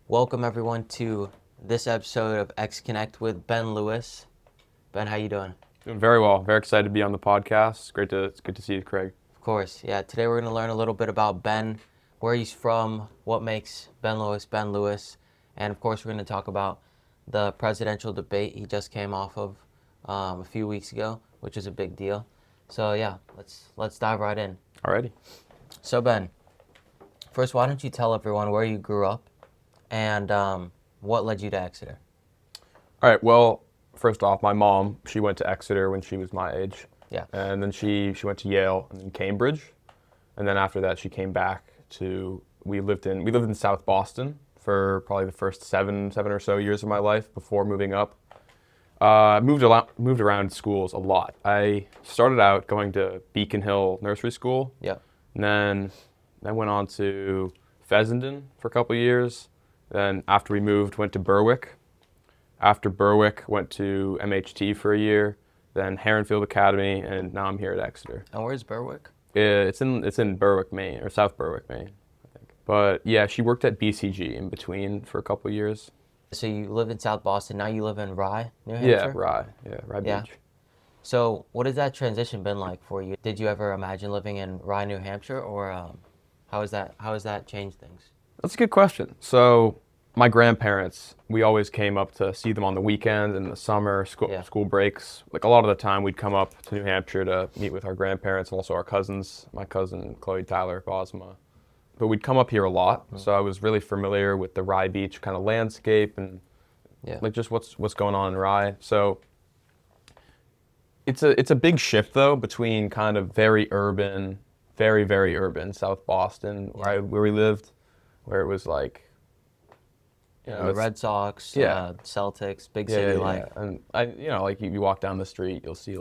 Welcome everyone to this episode of X Connect with Ben Lewis. Ben, how you doing? Doing very well. Very excited to be on the podcast. It's good to see you, Craig. Of course, yeah. Today we're going to learn a little bit about Ben, where he's from, what makes Ben Lewis, and of course we're going to talk about the presidential debate he just came off of a few weeks ago, which is a big deal. So yeah, let's dive right in. Alrighty. So Ben, first, why don't you tell everyone where you grew up and what led you to Exeter? All right. Well, first off, my mom, she went to Exeter when she was my age. Yeah. And then she went to Yale and then Cambridge. And then after that, she came back to, we lived in South Boston for probably the first seven or so years of my life before moving up. Moved around schools a lot. I started out going to Beacon Hill Nursery School. Yeah. And then I went on to Fessenden for a couple of years. Then after we moved, went to Berwick. After Berwick, went to MHT for a year. Then Heronfield Academy, and now I'm here at Exeter. And where's Berwick? It's in Berwick, Maine, or South Berwick, Maine, I think. But yeah, she worked at BCG in between for a couple of years. So you lived in South Boston. Now you live in Rye, New Yeah, Hampshire? Rye. Yeah, Rye Yeah. Beach. So what has that transition been like for you? Did you ever imagine living in Rye, New Hampshire, or how has that changed things? That's a good question. So my grandparents, we always came up to see them on the weekends and the summer, school breaks. Like a lot of the time we'd come up to New Hampshire to meet with our grandparents and also our cousins, my cousin Chloe Tyler Bosma. But we'd come up here a lot, so I was really familiar with the Rye Beach kind of landscape and like just what's going on in Rye. So it's a big shift though between kind of very urban, very urban South Boston where we lived, where it was like, The Red Sox, Yeah. Celtics, big city life. And like you walk down the street, you'll see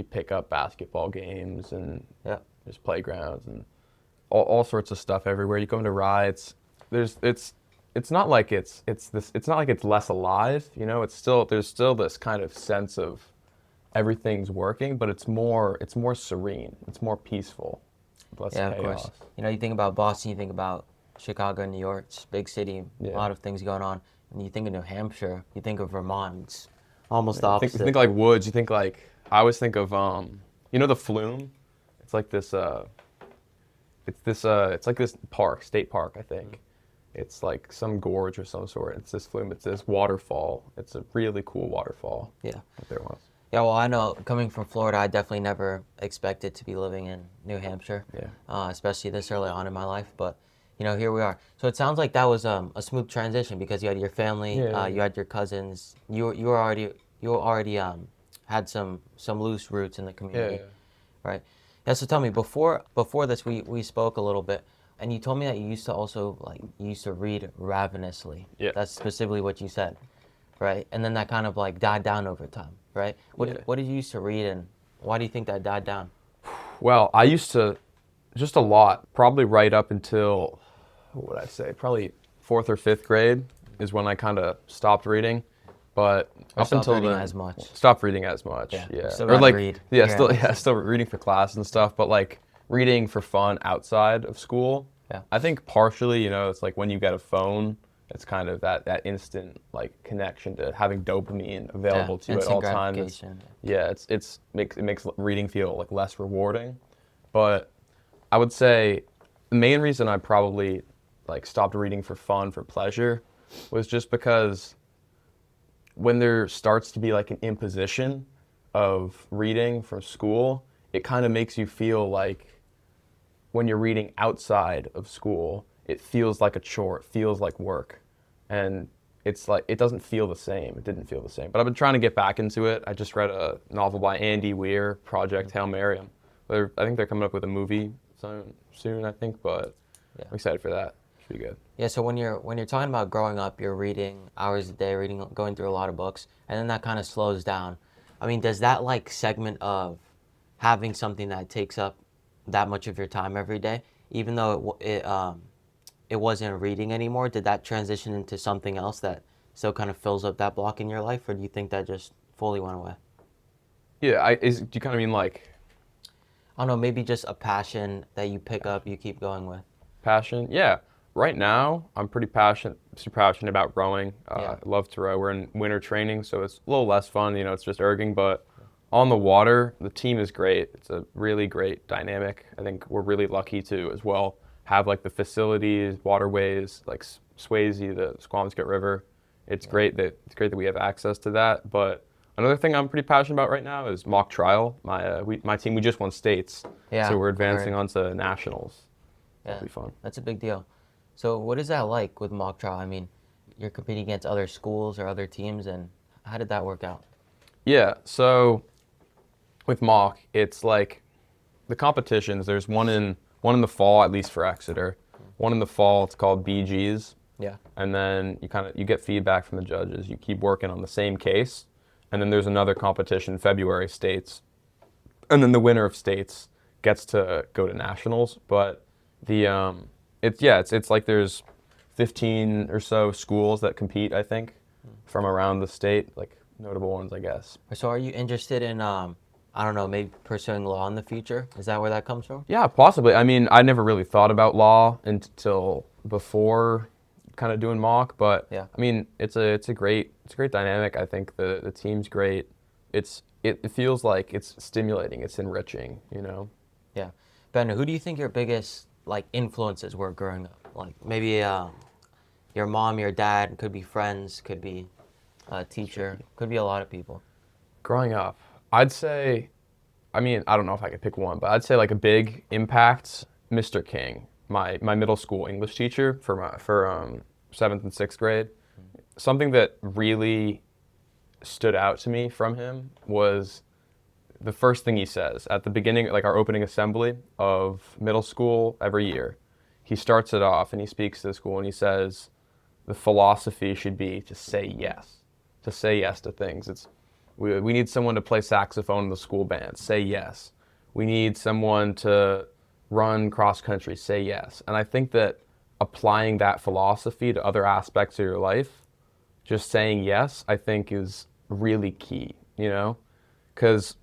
pickup basketball games and Yeah. there's playgrounds and all sorts of stuff everywhere. You go into Rye, it's not like it's not like it's less alive, there's still this kind of sense of everything's working, but it's more serene, it's more peaceful, less Yeah, chaos. of course. You think about Boston, you think about Chicago, New York, it's a big city, a lot of things going on. And you think of New Hampshire, you think of Vermont, it's almost the You opposite. think like woods. You think like I always think of the Flume. It's like this it's like this state park, I think. It's like some gorge or some sort. It's this Flume. It's this waterfall. It's a really cool waterfall. Yeah. That there was. Yeah, well, I know coming from Florida, I definitely never expected to be living in New Hampshire, especially this early on in my life. But, here we are. So it sounds like that was a smooth transition because you had your family, you had your cousins, you already had some loose roots in the community, right? Yeah. So tell me, before this, we spoke a little bit, and you told me that you used to read ravenously. Yeah. That's specifically what you said, right? And then that kind of died down over time, right? What did you used to read, and why do you think that died down? Well, I used to just a lot, probably right up until, what would I say, probably 4th or 5th grade is when I kind of stopped reading. But Or up stopped until reading then, as much. stopped reading as much. Yeah. Yeah. Still Or gotta like read. yeah, Yeah. still reading for class and stuff, but like reading for fun outside of school. Yeah. I think partially, it's like when you get a phone, it's kind of that instant like connection to having dopamine available to you at Instant all times. gratification. It makes reading feel like less rewarding. But I would say the main reason I probably like stopped reading for fun, for pleasure, was just because when there starts to be like an imposition of reading from school, it kind of makes you feel like when you're reading outside of school, it feels like a chore, it feels like work. And it's like, it doesn't feel the same. It didn't feel the same. But I've been trying to get back into it. I just read a novel by Andy Weir, Project Hail Mary. I think they're coming up with a movie soon, I think, but I'm excited for that. Should be good. Yeah, so when you're talking about growing up, you're reading hours a day, going through a lot of books, and then that kind of slows down. I mean, does that segment of having something that takes up that much of your time every day, even though it wasn't reading anymore, did that transition into something else that still kind of fills up that block in your life, or do you think that just fully went away? Yeah, do you kind of mean like I don't know, maybe just a passion that you pick up, you keep going with. passion? Yeah. right now, I'm super passionate about rowing. Yeah. I love to row. We're in winter training, so it's a little less fun. It's just erging, but on the water, the team is great. It's a really great dynamic. I think we're really lucky to as well have like the facilities, waterways, like Swayze, the Squamish River. It's great that we have access to that. But another thing I'm pretty passionate about right now is mock trial. My team, we just won states, Yeah, so we're I advancing heard. onto nationals. Yeah, That'll be fun. that's a big deal. So what is that like with mock trial? I mean, you're competing against other schools or other teams, and how did that work out? Yeah, so with mock, it's like the competitions. There's one in the fall, at least for Exeter. One in the fall, it's called BGs, Yeah. and then you get feedback from the judges. You keep working on the same case, and then there's another competition, February states, and then the winner of states gets to go to nationals. But the it's like there's 15 or so schools that compete, I think, from around the state, like notable ones, I guess. So are you interested in, I don't know, maybe pursuing law in the future? Is that where that comes from? Yeah, possibly. I mean, I never really thought about law until before kind of doing mock, but Yeah. I mean, it's a great dynamic. I think the team's great. It feels like it's stimulating, it's enriching. Yeah. Ben, who do you think your biggest like influences were growing up? Like maybe your mom, your dad, could be friends, could be a teacher, could be a lot of people. Growing up, I'd say, I mean, I don't know if I could pick one, but I'd say like a big impact, Mr. King, my middle school English teacher for 7th and 6th grade. Something that really stood out to me from him was the first thing he says at the beginning, like our opening assembly of middle school every year. He starts it off and he speaks to the school and he says, the philosophy should be to say yes to things. We need someone to play saxophone in the school band. Say yes. We need someone to run cross country. Say yes. And I think that applying that philosophy to other aspects of your life, just saying yes, I think is really key. Because,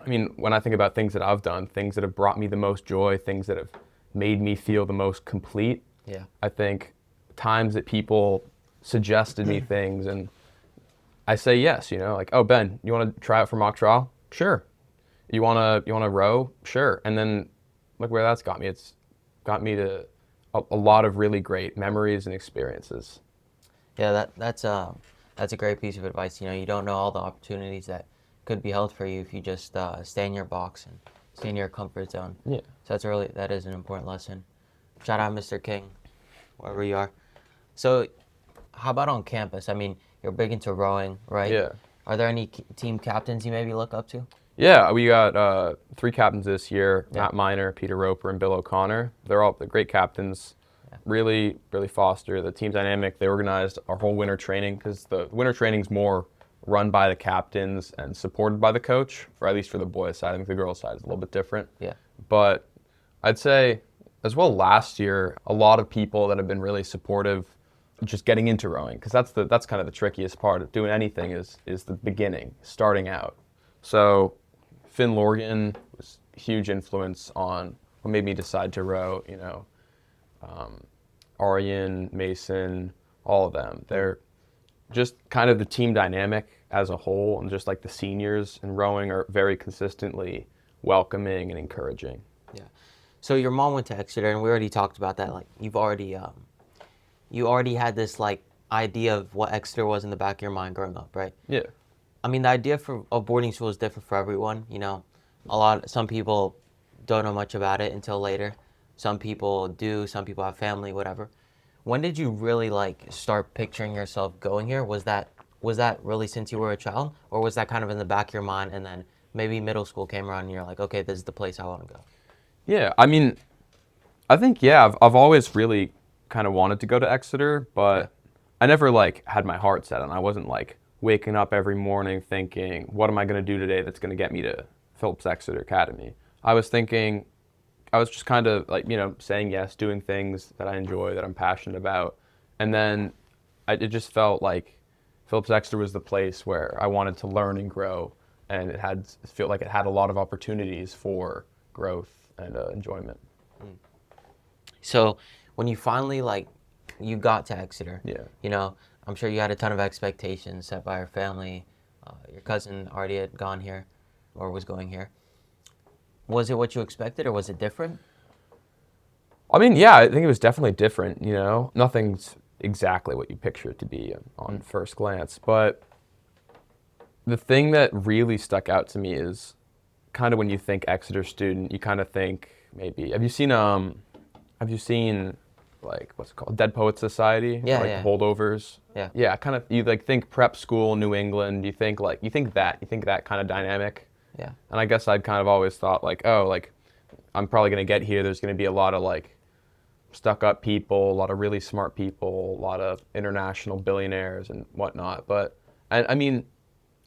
I mean, when I think about things that I've done, things that have brought me the most joy, things that have made me feel the most complete, Yeah. I think times that people suggested me things and I say yes, like, oh, Ben, you want to try out for mock trial? Sure. You want to row? Sure. And then look where that's got me. It's got me to a lot of really great memories and experiences. Yeah, that's a great piece of advice. You don't know all the opportunities that could be held for you if you just stay in your box and stay in your comfort zone. Yeah. So that is an important lesson. Shout out Mr. King, wherever you are. So, how about on campus? I mean, you're big into rowing, right? Yeah. Are there any team captains you maybe look up to? Yeah, we got 3 captains this year, Yeah. Matt Miner, Peter Roper, and Bill O'Connor. They're great captains. Yeah. Really, really foster the team dynamic. They organized our whole winter training because the winter training's more run by the captains and supported by the coach, or at least for the boys' side. I think the girls' side is a little bit different. Yeah. But I'd say, as well, last year, a lot of people that have been really supportive just getting into rowing, because that's kind of the trickiest part of doing anything is the beginning, starting out. So Finn Lorgan was a huge influence on what made me decide to row. Aryan, Mason, all of them. They're just kind of the team dynamic as a whole, and just like the seniors in rowing are very consistently welcoming and encouraging. Yeah. So your mom went to Exeter, and we already talked about that. Like you already had this like idea of what Exeter was in the back of your mind growing up, right? Yeah. I mean, the idea of boarding school is different for everyone. Some people don't know much about it until later. Some people do. Some people have family, whatever. When did you really like start picturing yourself going here? Was that really since you were a child, or was that kind of in the back of your mind, and then maybe middle school came around and you're like, okay, this is the place I want to go? Yeah. I mean, I think, yeah, I've always really kind of wanted to go to Exeter, but I never like had my heart set on. I wasn't like waking up every morning thinking, what am I going to do today that's going to get me to Phillips Exeter Academy? I was just kind of like, saying yes, doing things that I enjoy, that I'm passionate about. And then it just felt like Phillips Exeter was the place where I wanted to learn and grow. And it felt like it had a lot of opportunities for growth and enjoyment. So when you finally you got to Exeter, Yeah. you know, I'm sure you had a ton of expectations set by your family. Your cousin already had gone here, or was going here. Was it what you expected, or was it different? I mean, yeah, I think it was definitely different, you know? Nothing's exactly what you picture it to be on first glance. But the thing that really stuck out to me is kind of when you think Exeter student, you kind of think maybe, have you seen like, what's it called? Dead Poets Society? Yeah, Or, like yeah. the holdovers? Yeah. Yeah, kind of, you like think prep school, New England, you think that kind of dynamic. Yeah. And I guess I'd kind of always thought like, oh, like I'm probably going to get here. There's going to be a lot of like stuck up people, a lot of really smart people, a lot of international billionaires and whatnot. But I mean,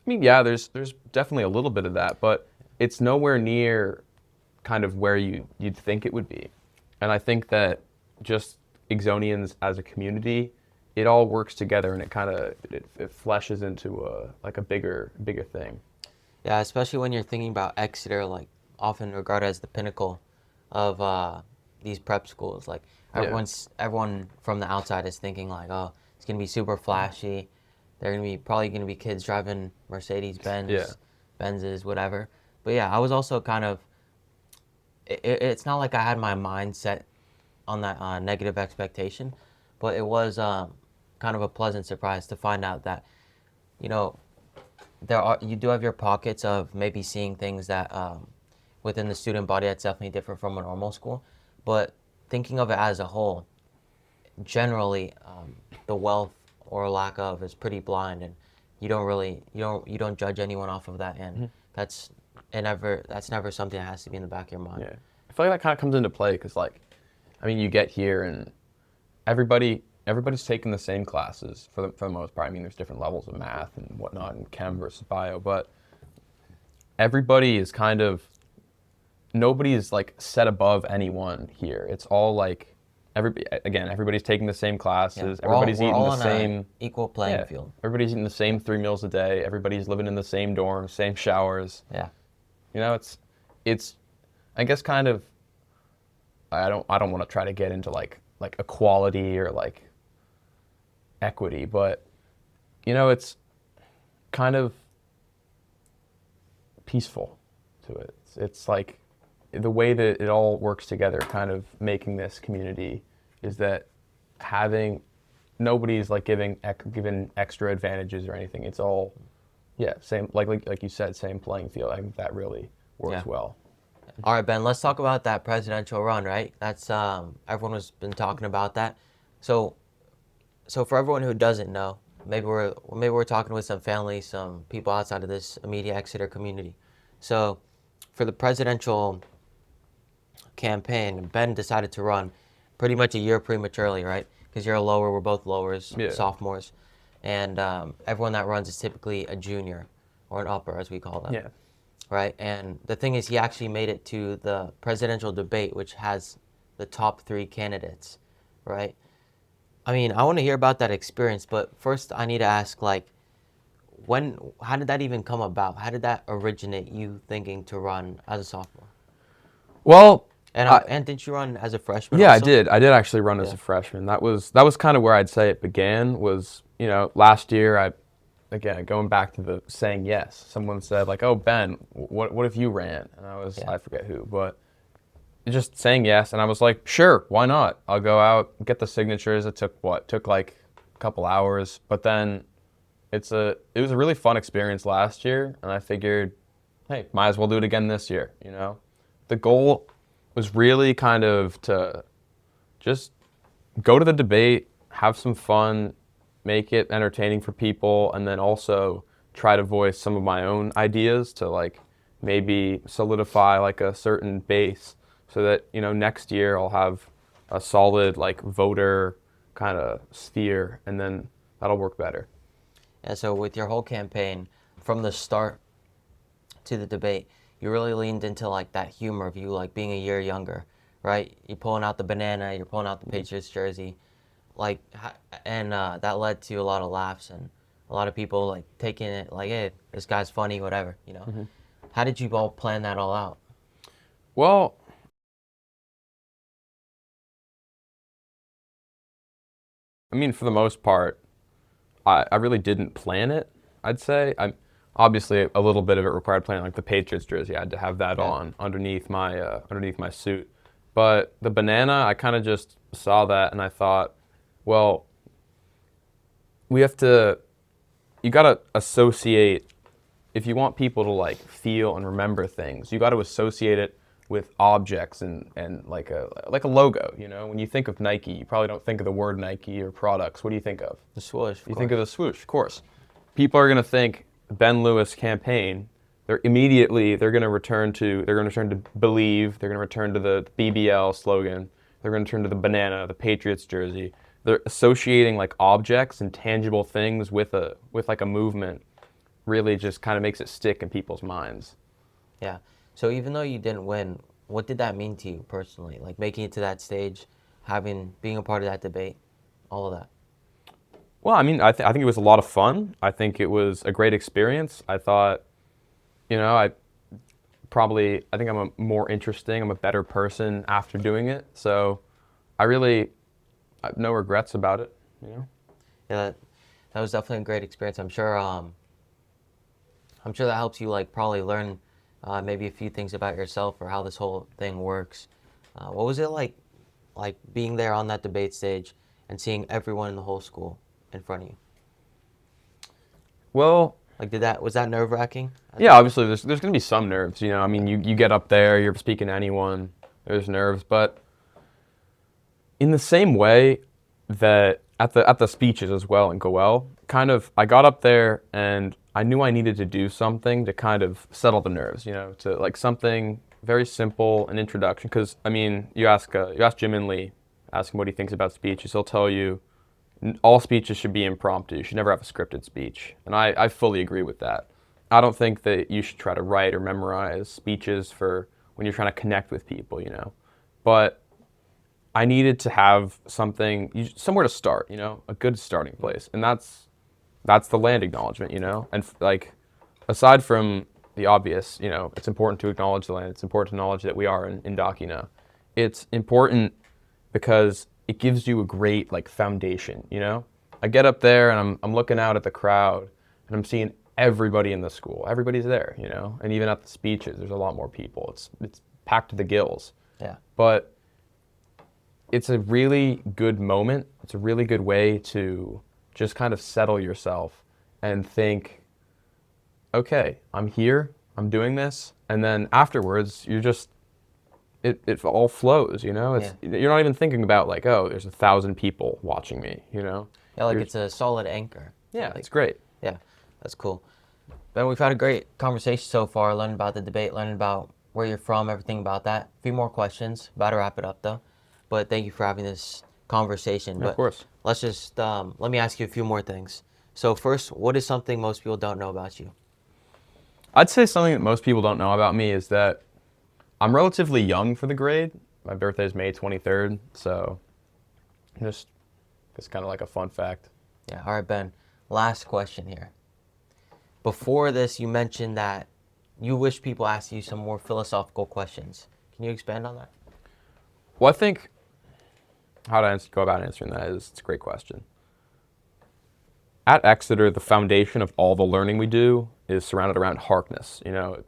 yeah, there's definitely a little bit of that, but it's nowhere near kind of where you'd think it would be. And I think that just Exonians as a community, it all works together and it kind of it fleshes into a bigger thing. Yeah, especially when you're thinking about Exeter, like often regarded as the pinnacle of these prep schools. Like Yeah. everyone from the outside is thinking like, oh, it's gonna be super flashy. They're probably gonna be kids driving Mercedes Yeah. Benzes, whatever. But yeah, I was also kind of. It's not like I had my mind set on that negative expectation, but it was kind of a pleasant surprise to find out that, you know, you do have your pockets of maybe seeing things that within the student body that's definitely different from a normal school, but thinking of it as a whole, generally the wealth or lack of is pretty blind, and you don't judge anyone off of that, and that's that's never something that has to be in the back of your mind. Yeah. I feel like that kind of comes into play because, like, I mean, you get here and everybody's taking the same classes for the most part. I mean, there's different levels of math and whatnot in chem versus bio, but everybody is kind of nobody is like set above anyone here. It's all like everybody's taking the same Yeah. classes. We're all, Everybody's we're eating all the on same. an equal playing Yeah, field. everybody's eating the same 3 meals a day. Everybody's living in the same dorms, same showers. Yeah. You know, it's I guess kind of I don't want to try to get into like equality or like equity, but you know, it's kind of peaceful to it. It's like the way that it all works together, kind of making this community is that having nobody's like given extra advantages or anything. It's all same like you said, same playing field. I think that really works Yeah. well. All right, Ben, let's talk about that presidential run, right? That's everyone has been talking about that. So for everyone who doesn't know, maybe we're talking with some family, some people outside of this immediate Exeter community. So for the presidential campaign, Ben decided to run pretty much a year prematurely, right? Because you're a lower, we're both lowers, Yeah. sophomores, and everyone that runs is typically a junior or an upper, as we call them. Yeah. Right? And the thing is, he actually made it to the presidential debate, which has the top three candidates, right? I mean, I want to hear about that experience, but first I need to ask, like, how did that even come about? How did that originate you thinking to run as a sophomore? Well, And didn't you run as a freshman yeah, also? I did actually run as Yeah. a freshman. That was kind of where I'd say it began. Was last year again going back to the saying yes. Someone said like, "Oh Ben, what if you ran?" And Yeah. I forget who, but just saying yes, and I was like, "Sure, why not? I'll go out get the signatures." It took like a couple hours, but then it was a really fun experience last year, and I figured, hey, might as well do it again this year. The goal was really kind of to just go to the debate, have some fun, make it entertaining for people, and then also try to voice some of my own ideas to like maybe solidify like a certain base so that next year I'll have a solid like voter kind of sphere, and then that'll work better. And so with your whole campaign, from the start to the debate, you really leaned into like that humor of you like being a year younger, right? You're pulling out the banana, you're pulling out the Patriots jersey, like, and that led to a lot of laughs and a lot of people like taking it like, hey, this guy's funny, whatever, you know. How did you all plan that all out? Well, I mean, for the most part, I really didn't plan it, I'd say. Obviously a little bit of it required planning, like the Patriots jersey. I had to have that on underneath my suit. But the banana, I kind of just saw that and I thought, well, you got to associate, if you want people to like feel and remember things, you got to associate it with objects and like a logo. You know, when you think of Nike, you probably don't think of the word Nike or products. What do you think of? The swoosh. You think of the swoosh, of course. People are going to think Ben Lewis campaign. They're going to return to believe. They're going to return to the BBL slogan. They're going to turn to the banana, the Patriots jersey. They're associating like objects and tangible things with like a movement. Really, just kind of makes it stick in people's minds. Yeah. So even though you didn't win, what did that mean to you personally? Like making it to that stage, being a part of that debate, all of that. Well, I mean, I think it was a lot of fun. I think it was a great experience. I thought, you know, I think I'm I'm a better person after doing it. So I have no regrets about it, you know? Yeah, that was definitely a great experience. I'm sure that helps you like probably learn maybe a few things about yourself or how this whole thing works. What was it like being there on that debate stage and seeing everyone in the whole school in front of you? Well, like was that nerve-wracking? Yeah, obviously there's going to be some nerves, you know. I mean, you get up there, you're speaking to anyone, there's nerves, but in the same way that at the speeches as well in Goel, kind of I got up there and I knew I needed to do something to kind of settle the nerves, you know, to like something very simple, an introduction. Because I mean, you ask Jim Inley, ask him what he thinks about speeches, he'll tell you all speeches should be impromptu. You should never have a scripted speech, and I fully agree with that. I don't think that you should try to write or memorize speeches for when you're trying to connect with people, you know. But I needed to have somewhere to start, you know, a good starting place, and that's the land acknowledgement, you know. And like, aside from the obvious, you know, it's important to acknowledge the land. It's important to acknowledge that we are in Indokina. It's important because it gives you a great like foundation, you know. I get up there and I'm looking out at the crowd and I'm seeing everybody in the school. Everybody's there, you know. And even at the speeches, there's a lot more people. It's packed to the gills. Yeah. But it's a really good moment. It's a really good way to just kind of settle yourself and think, okay, I'm here, I'm doing this, and then afterwards you're just it all flows, you know. You're not even thinking about like, oh, there's 1,000 people watching me, you know. Yeah, like it's a solid anchor. Yeah, like, it's great. Yeah, that's cool. Ben, we've had a great conversation so far, learning about the debate, learning about where you're from, everything about that. A few more questions. About to wrap it up though. But thank you for having this conversation. Yeah, of course. Let's just let me ask you a few more things. So first, what is something most people don't know about you? I'd say something that most people don't know about me is that I'm relatively young for the grade. My birthday is May 23rd, so it's kind of like a fun fact. Yeah. All right, Ben. Last question here. Before this, you mentioned that you wish people asked you some more philosophical questions. Can you expand on that? Well, I think how to go about answering that is it's a great question. At Exeter, the foundation of all the learning we do is surrounded around Harkness. You know,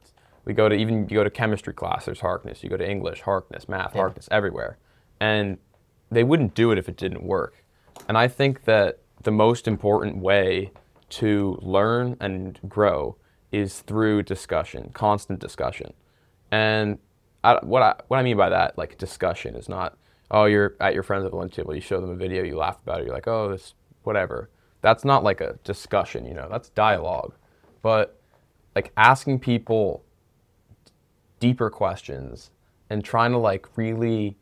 you go to chemistry class, there's Harkness. You go to English, Harkness, math, Harkness, everywhere. And they wouldn't do it if it didn't work. And I think that the most important way to learn and grow is through discussion, constant discussion. And what I mean by that, like discussion, is not, oh, you're at your friends at the lunch table, you show them a video, you laugh about it, you're like, oh, this, whatever. That's not like a discussion, you know, that's dialogue. But like asking people deeper questions and trying to like really,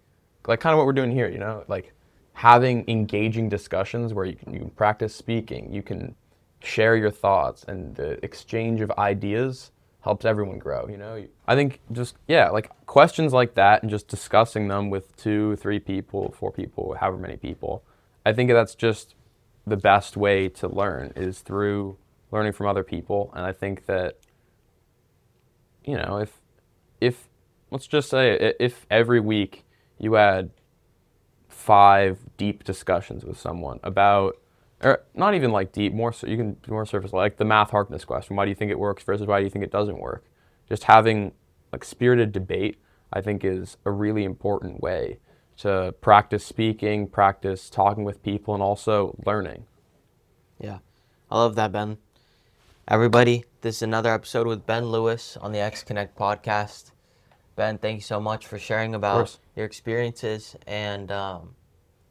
like kind of what we're doing here, you know, like having engaging discussions where you can practice speaking, you can share your thoughts, and the exchange of ideas helps everyone grow, you know. I think just, yeah, like questions like that and just discussing them with 2, 3 people, 4 people, however many people, I think that's just the best way to learn is through learning from other people. And I think that, you know, if let's just say if every week you had 5 deep discussions with someone about, or not even like deep, more so you can be more surface, like the math hardness question. Why do you think it works versus why do you think it doesn't work? Just having like spirited debate, I think, is a really important way to practice speaking, practice talking with people, and also learning. Yeah, I love that, Ben. Everybody, this is another episode with Ben Lewis on the X Connect podcast. Ben, thank you so much for sharing about your experiences and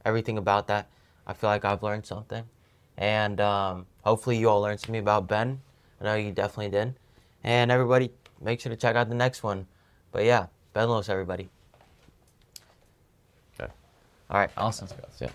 everything about that. I feel like I've learned something. And hopefully you all learned something about Ben. I know you definitely did. And everybody, make sure to check out the next one. But yeah, Ben Lewis, everybody. Okay. All right. Awesome. Yeah.